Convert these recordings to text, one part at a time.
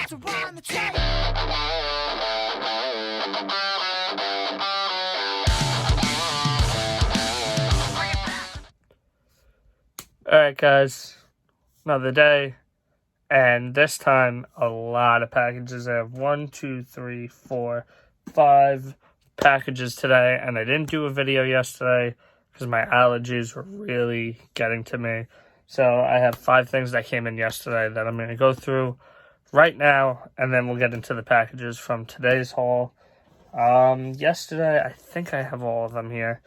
to run the train. Alright guys, another day, and this time a lot of packages. I have 1, 2, 3, 4, 5 packages today, and I didn't do a video yesterday because my allergies were really getting to me. So I have 5 things that came in yesterday that I'm going to go through right now, and then we'll get into the packages from today's haul. Yesterday, I think I have all of them here.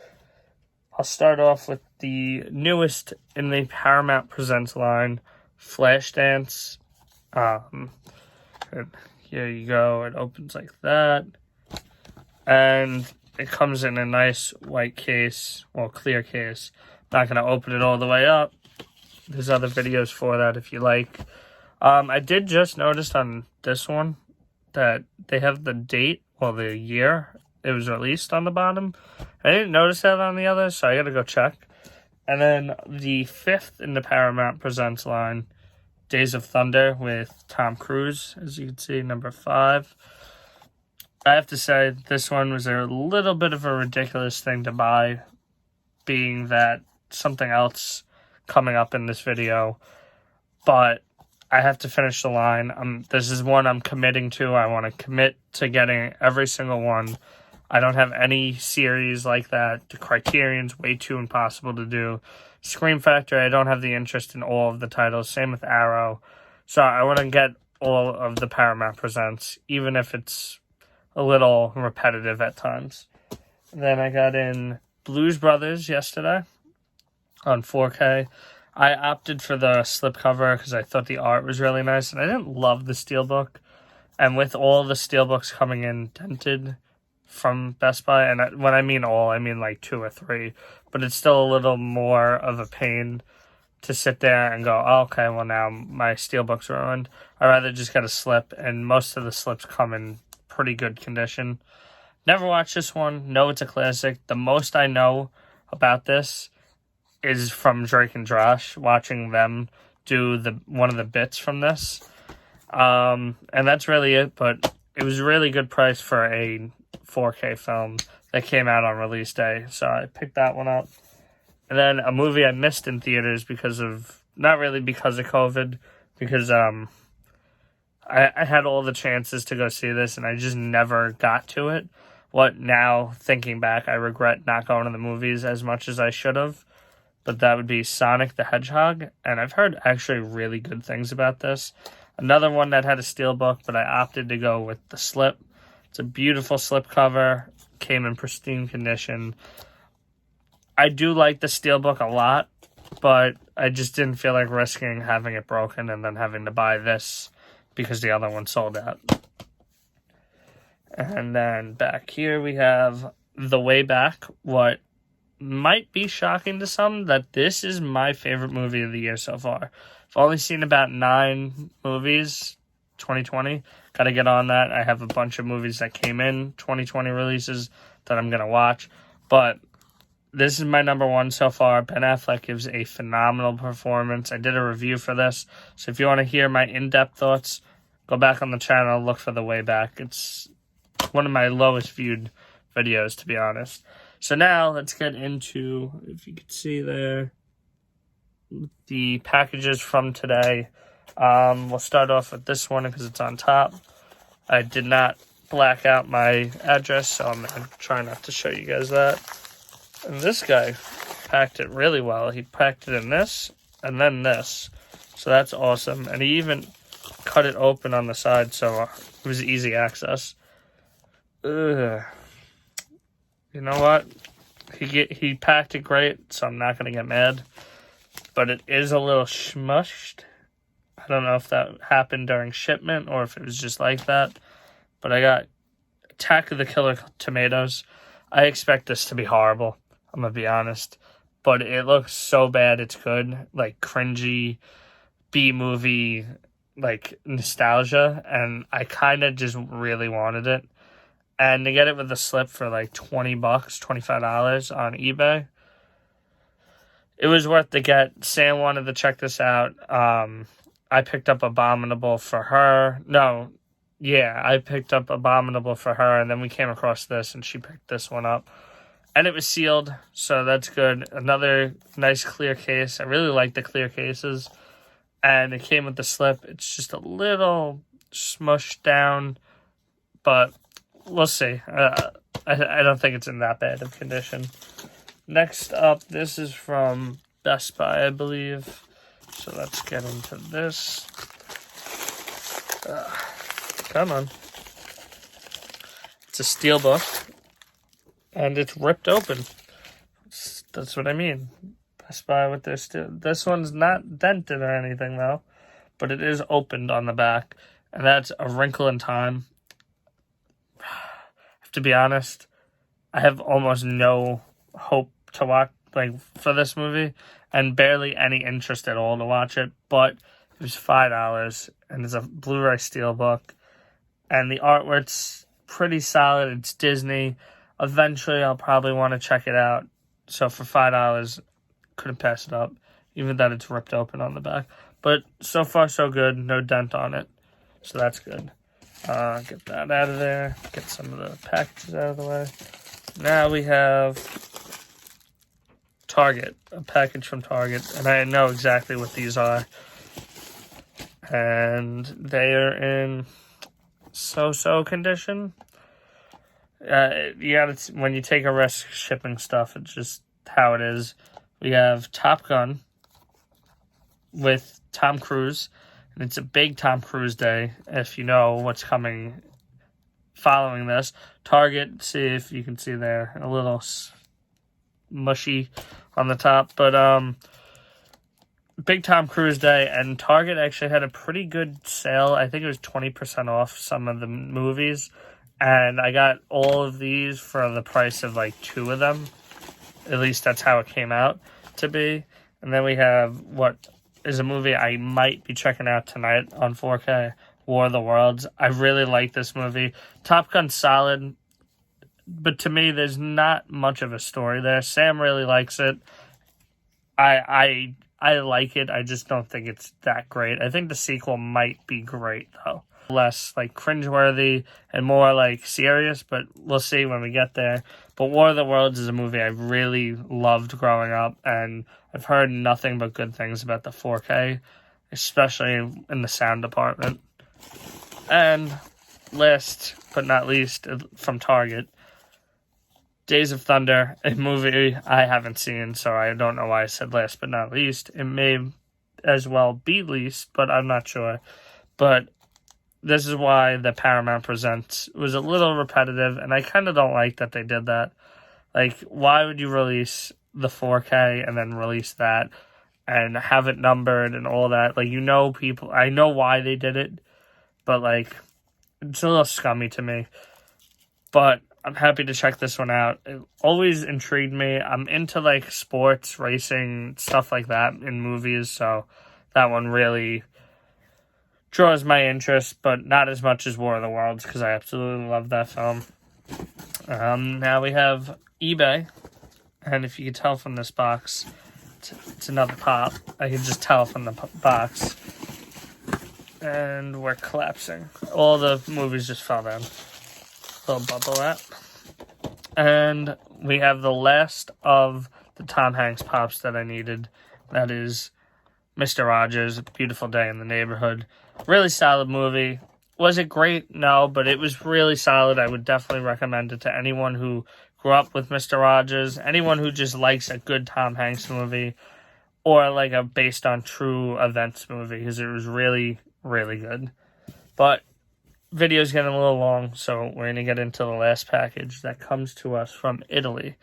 I'll start off with the newest in the Paramount Presents line, Flashdance. Here you go. It opens like that. And it comes in a nice white case, well, clear case. Not going to open it all the way up. There's other videos for that if you like. I did just notice on this one that they have the date, well, the year it was released on the bottom. I didn't notice that on the others, so I gotta go check. And then the 5th in the Paramount Presents line, Days of Thunder with Tom Cruise, as you can see, number 5. I have to say, this one was a little bit of a ridiculous thing to buy, being that something else coming up in this video. But I have to finish the line. This is one I'm committing to. I want to commit to getting every single one. I don't have any series like that. The Criterion's way too impossible to do. Scream Factory, I don't have the interest in all of the titles. Same with Arrow. So I want to get all of the Paramount Presents, even if it's a little repetitive at times. Then I got in Blues Brothers yesterday on 4K. I opted for the slipcover because I thought the art was really nice, and I didn't love the steelbook. And with all the steelbooks coming in dented from Best Buy, and when I mean all, I mean like 2 or 3, but it's still a little more of a pain to sit there and go, oh, okay, well now my steelbook's ruined. I'd rather just get a slip, and most of the slips come in pretty good condition. Never watched this one. Know it's a classic. The most I know about this is from Drake and Josh, watching them do one of the bits from this. And that's really it, but it was a really good price for a 4K film that came out on release day, so I picked that one up. And then a movie I missed in theaters not really because of COVID, because I had all the chances to go see this, and I just never got to it. Now, thinking back, I regret not going to the movies as much as I should have. But that would be Sonic the Hedgehog, and I've heard actually really good things about this. Another one that had a steelbook, but I opted to go with the slip. It's a beautiful slipcover, came in pristine condition. I do like the steelbook a lot, but I just didn't feel like risking having it broken and then having to buy this because the other one sold out. And then back here we have The Way Back, what might be shocking to some, that this is my favorite movie of the year so far. I've only seen about 9 movies, 2020. Got to get on that. I have a bunch of movies that came in 2020 releases that I'm going to watch. But this is my number 1 so far. Ben Affleck gives a phenomenal performance. I did a review for this. So if you want to hear my in-depth thoughts, go back on the channel, look for The Way Back. It's one of my lowest viewed videos, to be honest. So now let's get into, if you can see there, the packages from today. We'll start off with this one because it's on top. I did not black out my address, so I'm going to try not to show you guys that. And this guy packed it really well. He packed it in this and then this. So that's awesome. And he even cut it open on the side, so it was easy access. Ugh. You know what? He packed it great, so I'm not going to get mad. But it is a little smushed. I don't know if that happened during shipment or if it was just like that. But I got Attack of the Killer Tomatoes. I expect this to be horrible, I'm going to be honest. But it looks so bad it's good. Like cringy B-movie, like nostalgia. And I kind of just really wanted it. And to get it with a slip for like $20, $25 on eBay, it was worth the get. Sam wanted to check this out. I picked up Abominable for her. No, yeah, I picked up Abominable for her, and then we came across this, and she picked this one up. And it was sealed, so that's good. Another nice clear case. I really like the clear cases. And it came with the slip. It's just a little smushed down, but we'll see. I don't think it's in that bad of condition. Next up, this is from Best Buy, I believe. So let's get into this. Come on. It's a steelbook, and it's ripped open. That's what I mean. Best Buy with their steel. This one's not dented or anything, though, but it is opened on the back, and that's A Wrinkle in Time. To be honest, I have almost no hope to watch for this movie, and barely any interest at all to watch it. But it was $5, and it's a Blu-ray steelbook, and the artwork's pretty solid. It's Disney. Eventually, I'll probably want to check it out. So for $5, couldn't pass it up, even that it's ripped open on the back. But so far, so good. No dent on it, so that's good. Get that out of there. Get some of the packages out of the way. Now we have Target, a package from Target, and I know exactly what these are. And they are in so-so condition. You gotta, when you take a risk shipping stuff, it's just how it is. We have Top Gun with Tom Cruise. And it's a big Tom Cruise day, if you know what's coming following this. Target, see if you can see there, a little mushy on the top. But big Tom Cruise day, and Target actually had a pretty good sale. I think it was 20% off some of the movies. And I got all of these for the price of like 2 of them. At least that's how it came out to be. And then we have what is a movie I might be checking out tonight on 4K, War of the Worlds. I really like this movie. Top Gun's solid, but to me, there's not much of a story there. Sam really likes it. I like it. I just don't think it's that great. I think the sequel might be great, though. Less, like, cringeworthy and more, like, serious, but we'll see when we get there. But War of the Worlds is a movie I really loved growing up, and I've heard nothing but good things about the 4K, especially in the sound department. And last but not least, from Target, Days of Thunder, a movie I haven't seen, so I don't know why I said last but not least. It may as well be least, but I'm not sure. But this is why the Paramount Presents was a little repetitive, and I kind of don't like that they did that. Like, why would you release the 4K and then release that and have it numbered and all that? Like, you know, people, I know why they did it, but, like, it's a little scummy to me. But I'm happy to check this one out. It always intrigued me. I'm into, like, sports, racing, stuff like that in movies, so that one really draws my interest, but not as much as War of the Worlds, because I absolutely love that film. Now we have eBay, and if you can tell from this box, it's another pop. I can just tell from the box. And we're collapsing. All the movies just fell down. Little bubble wrap. And we have the last of the Tom Hanks pops that I needed. That is Mr. Rogers, A Beautiful Day in the Neighborhood. Really solid movie. Was it great? No, but it was really solid. I would definitely recommend it to anyone who grew up with Mr. Rogers, anyone who just likes a good Tom Hanks movie, or like a based on true events movie, because it was really, really good. But video's getting a little long, so we're going to get into the last package that comes to us from Italy.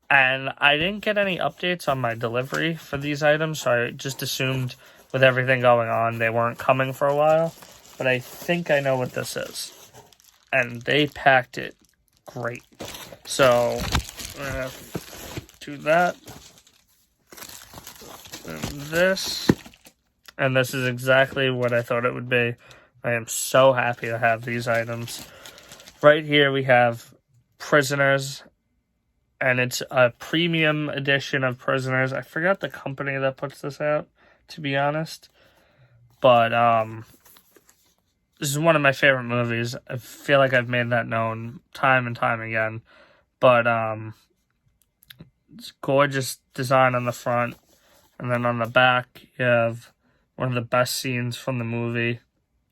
And I didn't get any updates on my delivery for these items, so I just assumed with everything going on, they weren't coming for a while. But I think I know what this is. And they packed it great. So, we're going to do that. And this. And this is exactly what I thought it would be. I am so happy to have these items. Right here we have Prisoners. And it's a premium edition of Prisoners. I forgot the company that puts this out, to be honest. But this is one of my favorite movies. I feel like I've made that known time and time again. But it's gorgeous design on the front. And then on the back, you have one of the best scenes from the movie.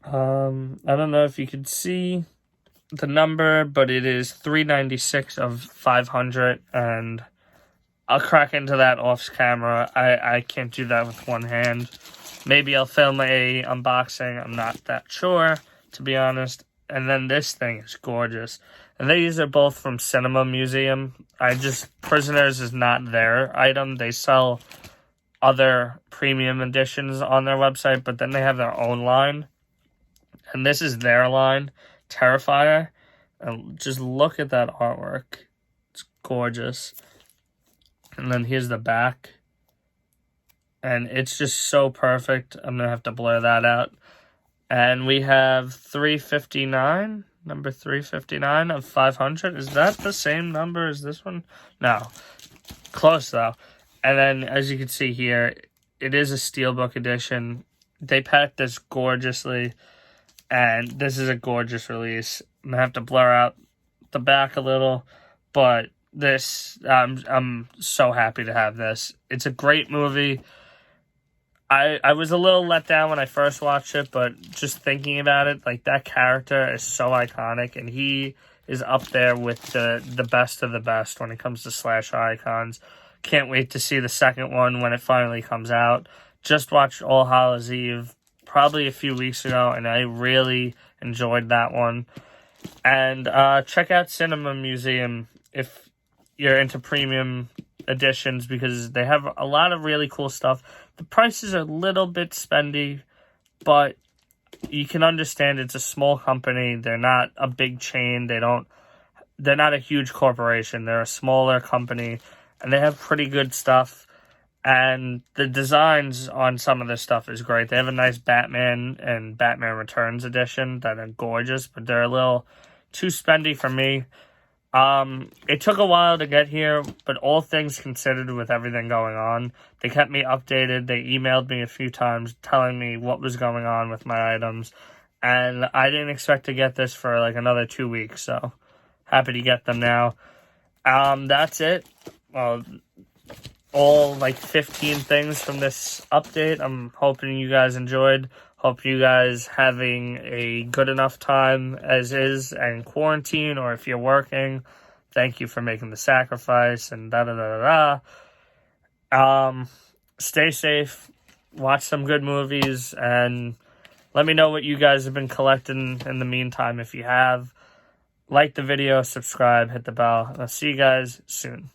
I don't know if you could see the number, but it is 396 of 500. And I'll crack into that off camera. I can't do that with one hand. Maybe I'll film a unboxing. I'm not that sure, to be honest. And then this thing is gorgeous. And these are both from Cinema Museum. Prisoners is not their item. They sell other premium editions on their website, but then they have their own line. And this is their line, Terrifier. And just look at that artwork. It's gorgeous. And then here's the back. And it's just so perfect. I'm going to have to blur that out. And we have 359, number 359 of 500. Is that the same number as this one? No. Close, though. And then, as you can see here, it is a Steelbook edition. They packed this gorgeously. And this is a gorgeous release. I'm going to have to blur out the back a little. But this, I'm so happy to have this. It's a great movie. I was a little let down when I first watched it, but just thinking about it, like, that character is so iconic, and he is up there with the best of the best when it comes to slasher icons. Can't wait to see the second one when it finally comes out. Just watched All Hallows Eve probably a few weeks ago, and I really enjoyed that one. And check out Cinema Museum if you're into premium editions, because they have a lot of really cool stuff. The prices are a little bit spendy, but you can understand it's a small company. They're not a big chain. They're not a huge corporation. They're a smaller company, and they have pretty good stuff. And the designs on some of this stuff is great. They have a nice Batman and Batman Returns edition that are gorgeous, but they're a little too spendy for me. It took a while to get here, but all things considered with everything going on, they kept me updated. They emailed me a few times telling me what was going on with my items, and I didn't expect to get this for like another 2 weeks, so happy to get them now. That's it. Well, all like 15 things from this update. I'm hoping you guys enjoyed. Hope you guys having a good enough time as is and quarantine, or if you're working, thank you for making the sacrifice and stay safe, watch some good movies, and let me know what you guys have been collecting in the meantime if you have. Like the video, subscribe, hit the bell. I'll see you guys soon.